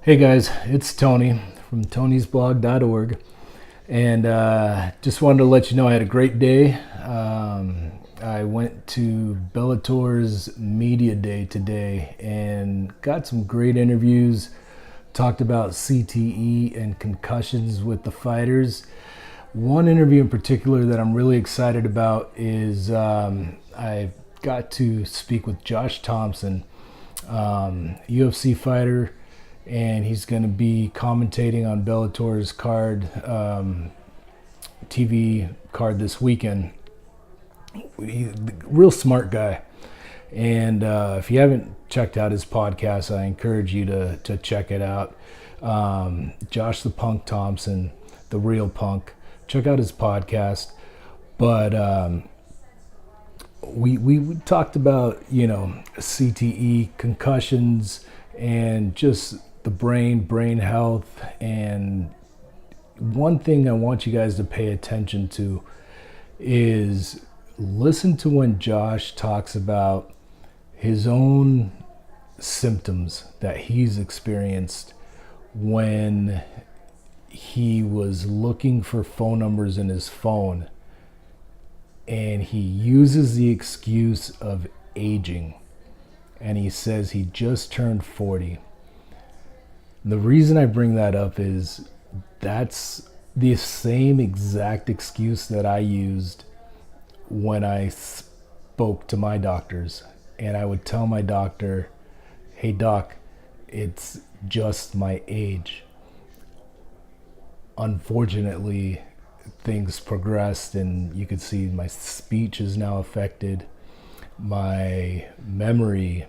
Hey guys, it's Tony from tonysblog.org, and just wanted to let you know I had a great day. I went to Bellator's Media Day today and got some great interviews, talked about CTE and concussions with the fighters. One interview in particular that I'm really excited about is I got to speak with Josh Thomson, UFC fighter, and he's going to be commentating on Bellator's card, TV card this weekend. He's a real smart guy, and if you haven't checked out his podcast, I encourage you to check it out. Josh the Punk Thomson, the real punk. Check out his podcast. But we talked about, CTE, concussions, and just the brain health. And one thing I want you guys to pay attention to is listen to when Josh talks about his own symptoms that he's experienced when he was looking for phone numbers in his phone, and he uses the excuse of aging, and he says he just turned 40. The reason I bring that up is that's the same exact excuse that I used when I spoke to my doctors, and I would tell my doctor, hey doc, it's just my age. Unfortunately, things progressed, and you could see my speech is now affected. My memory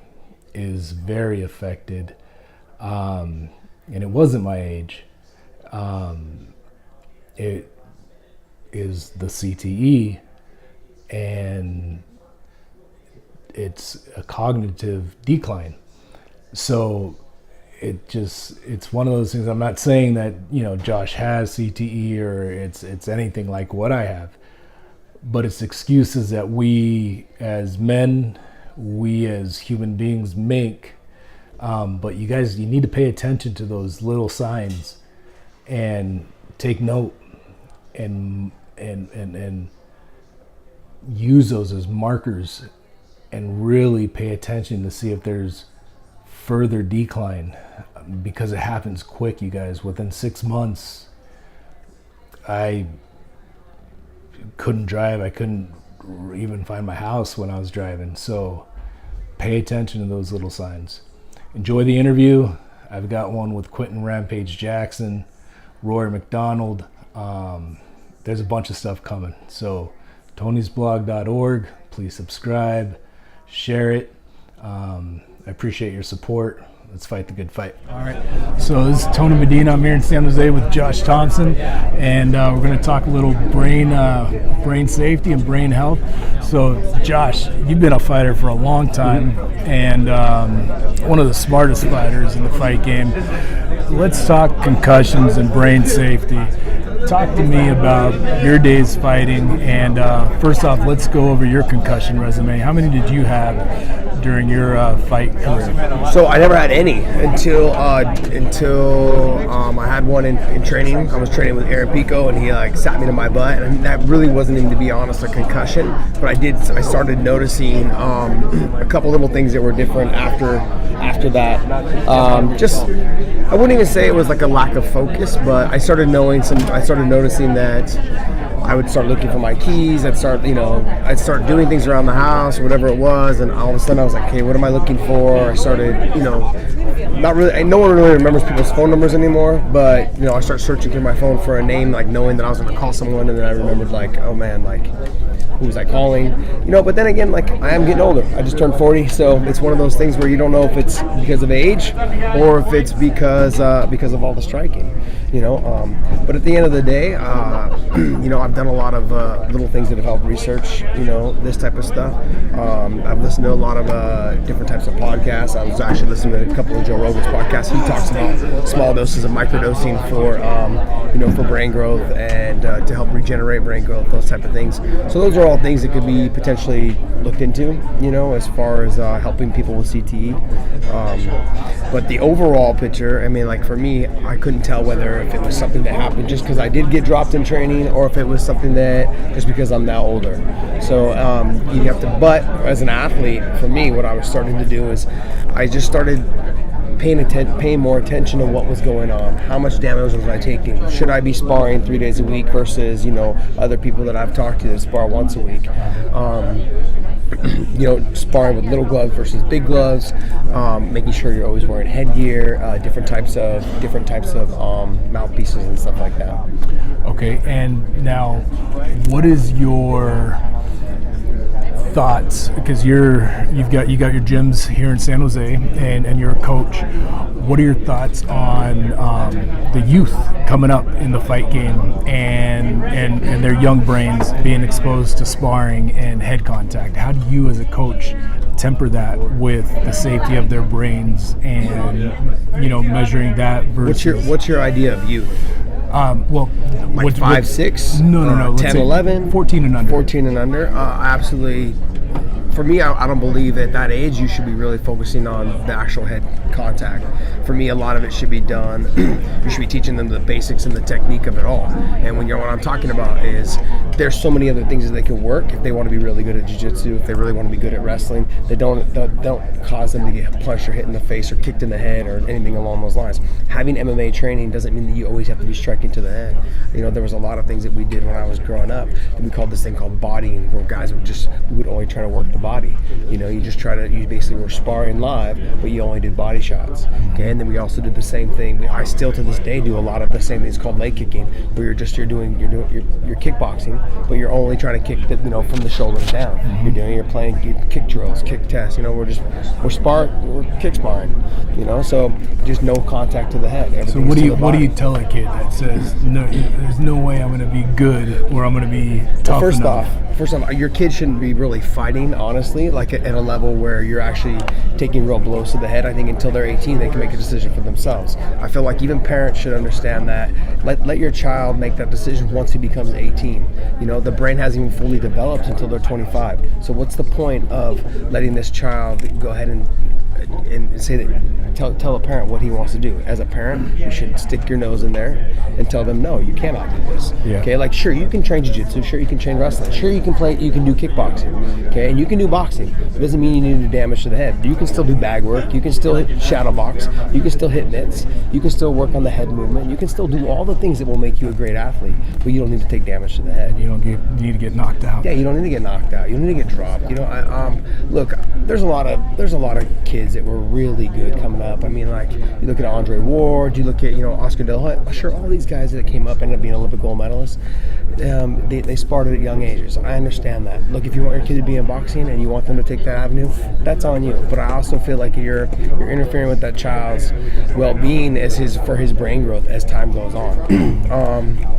is very affected. And it wasn't my age. It is the CTE, and it's a cognitive decline. So it's one of those things. I'm not saying that, Josh has CTE or it's anything like what I have, but it's excuses that we as men, we as human beings make. But you guys, you need to pay attention to those little signs and take note and use those as markers and really pay attention to see if there's further decline, because it happens quick, you guys. Within 6 months, I couldn't drive. I couldn't even find my house when I was driving. So pay attention to those little signs. Enjoy the interview. I've got one with Quentin Rampage Jackson, Rory McDonald. There's a bunch of stuff coming. So tonysblog.org, please subscribe, share it. I appreciate your support. Let's fight the good fight. All right. So this is Tony Medina. I'm here in San Jose with Josh Thomson, and we're going to talk a little brain safety and brain health. So Josh, you've been a fighter for a long time, and one of the smartest fighters in the fight game. Let's talk concussions and brain safety. Talk to me about your days fighting, and first off, let's go over your concussion resume. How many did you have during your fight career? So I never had any until I had one in training. I was training with Aaron Pico, and he sat me to my butt, and that really wasn't even, to be honest, a concussion. But I started noticing a couple little things that were different after that. I wouldn't even say it was like a lack of focus, but I started noticing that I would start looking for my keys. I'd start doing things around the house or whatever it was, and all of a sudden I was like, okay, what am I looking for? I started, not really, no one really remembers people's phone numbers anymore, but, I started searching through my phone for a name, knowing that I was going to call someone, and then I remembered, oh man, who was I calling? But then again, I am getting older. I just turned 40, so it's one of those things where you don't know if it's because of age or if it's because of all the striking, But at the end of the day, I've done a lot of little things that have helped research, this type of stuff. I've listened to a lot of different types of podcasts. I was actually listening to a couple of Joe Rogan's podcasts. He talks about small doses of microdosing for brain growth and to help regenerate brain growth, those type of things. So those are all things that could be potentially looked into, as far as helping people with CTE. But the overall picture, I mean, like for me, I couldn't tell whether if it was something that happened just because I did get dropped in training, or if it was something that just because I'm now older. So you have to, but as an athlete, for me, what I was starting to do is I just started paying more attention to what was going on. How much damage was I taking? Should I be sparring 3 days a week versus, other people that I've talked to that spar once a week? Sparring with little gloves versus big gloves, making sure you're always wearing headgear, different types of mouthpieces and stuff like that. Okay, and now, what is your thoughts? Because you got your gyms here in San Jose, and you're a coach. What are your thoughts on the youth coming up in the fight game and their young brains being exposed to sparring and head contact? How do you, as a coach, temper that with the safety of their brains and measuring that versus What's your idea of youth? Like 5, 6? No. 10, 11? 14 and under. 14 and under? Absolutely. For me, I don't believe at that age you should be really focusing on the actual head contact. For me, a lot of it should be done. You should be teaching them the basics and the technique of it all. And what I'm talking about is there's so many other things that they can work if they want to be really good at jiu-jitsu, if they really want to be good at wrestling. They don't cause them to get punched or hit in the face or kicked in the head or anything along those lines. Having MMA training doesn't mean that you always have to be striking to the head. There was a lot of things that we did when I was growing up. We called this thing called bodying, where guys would only try to work the body. You basically were sparring live, but you only did body shots. Okay, and then we also did the same thing. I still to this day do a lot of the same things called leg kicking, where you're kickboxing, but you're only trying to kick from the shoulders down. Mm-hmm. You're playing kick drills, kick tests. We're kick sparring. So just no contact to the head. So what do you tell a kid that says no? There's no way I'm going to be good, or I'm going to be tough enough? First off, your kid shouldn't be really fighting, honestly, like at a level where you're actually taking real blows to the head. I think until they're 18, they can make a decision for themselves. I feel like even parents should understand that. Let your child make that decision once he becomes 18. The brain hasn't even fully developed until they're 25. So what's the point of letting this child go ahead and say that, tell a parent what he wants to do? As a parent, you should stick your nose in there and tell them, no, you cannot do this. Yeah. Okay, like sure, you can train jiu-jitsu, sure you can train wrestling, sure you can do kickboxing, okay, and you can do boxing. It doesn't mean you need to do damage to the head. You can still do bag work, you can still hit shadow box, you can still hit mitts, you can still work on the head movement, you can still do all the things that will make you a great athlete, but you don't need to take damage to the head. You need to get knocked out. Yeah, you don't need to get knocked out. You don't need to get dropped. Look, there's a lot of kids that were really good coming up. I mean, like, you look at Andre Ward, you look at, Oscar De La Hoya. Sure, all these guys that came up ended up being Olympic gold medalists. They sparred at young ages. I understand that. Look, if you want your kid to be in boxing and you want them to take that avenue, that's on you. But I also feel like you're interfering with that child's well-being for his brain growth as time goes on.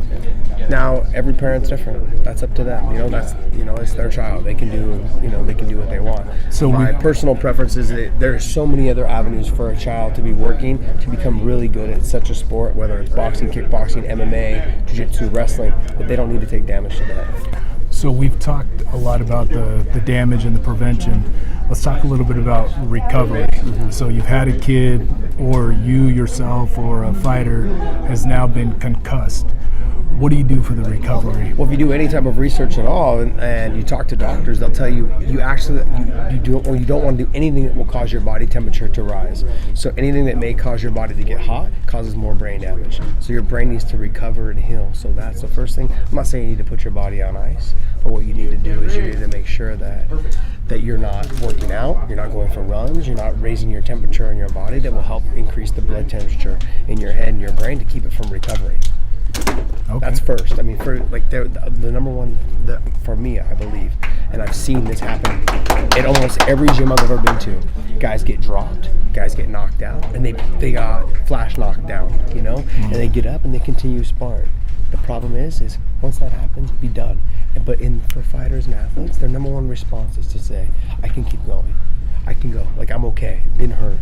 Now, every parent's different. That's up to them. It's their child. They can do what they want. So my personal preference is that there are so many other avenues for a child to be working to become really good at such a sport, whether it's boxing, kickboxing, MMA, jiu-jitsu, wrestling, that they don't need to take damage to the head. So we've talked a lot about the damage and the prevention. Let's talk a little bit about recovery. Mm-hmm. So you've had a kid, or you yourself, or a fighter has now been concussed. What do you do for the recovery? Well, if you do any type of research at all and you talk to doctors, they'll tell you you don't want to do anything that will cause your body temperature to rise. So anything that may cause your body to get hot causes more brain damage. So your brain needs to recover and heal. So that's the first thing. I'm not saying you need to put your body on ice, but what you need to do is you need to make sure that you're not working out, you're not going for runs, you're not raising your temperature in your body that will help increase the blood temperature in your head and your brain to keep it from recovering. Okay. That's first. I mean, for like the number one for me, I believe, and I've seen this happen at almost every gym I've ever been to. Guys get dropped, guys get knocked out, and they got flash knocked down, and they get up and they continue sparring. The problem is once that happens, be done. But for fighters and athletes, their number one response is to say, I can keep going. I can go. Like, I'm okay. Didn't hurt.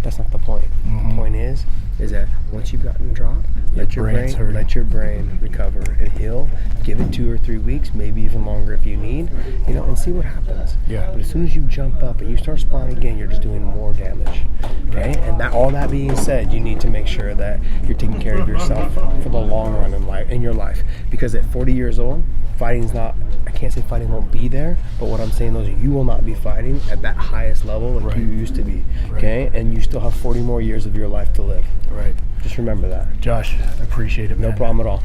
That's not the point. Mm-hmm. The point is is that once you've gotten dropped, let your brain recover and heal. Give it 2 or 3 weeks, maybe even longer if you need, and see what happens. Yeah. But as soon as you jump up and you start spawning again, you're just doing more damage. Okay. And all that being said, you need to make sure that you're taking care of yourself for the long run in your life. Because at 40 years old, fighting's not. I can't say fighting won't be there, but what I'm saying is you will not be fighting at that highest level like you used to be. Okay. And you still have 40 more years of your life to live. Right. Just remember that. Josh, I appreciate it, man. No problem at all.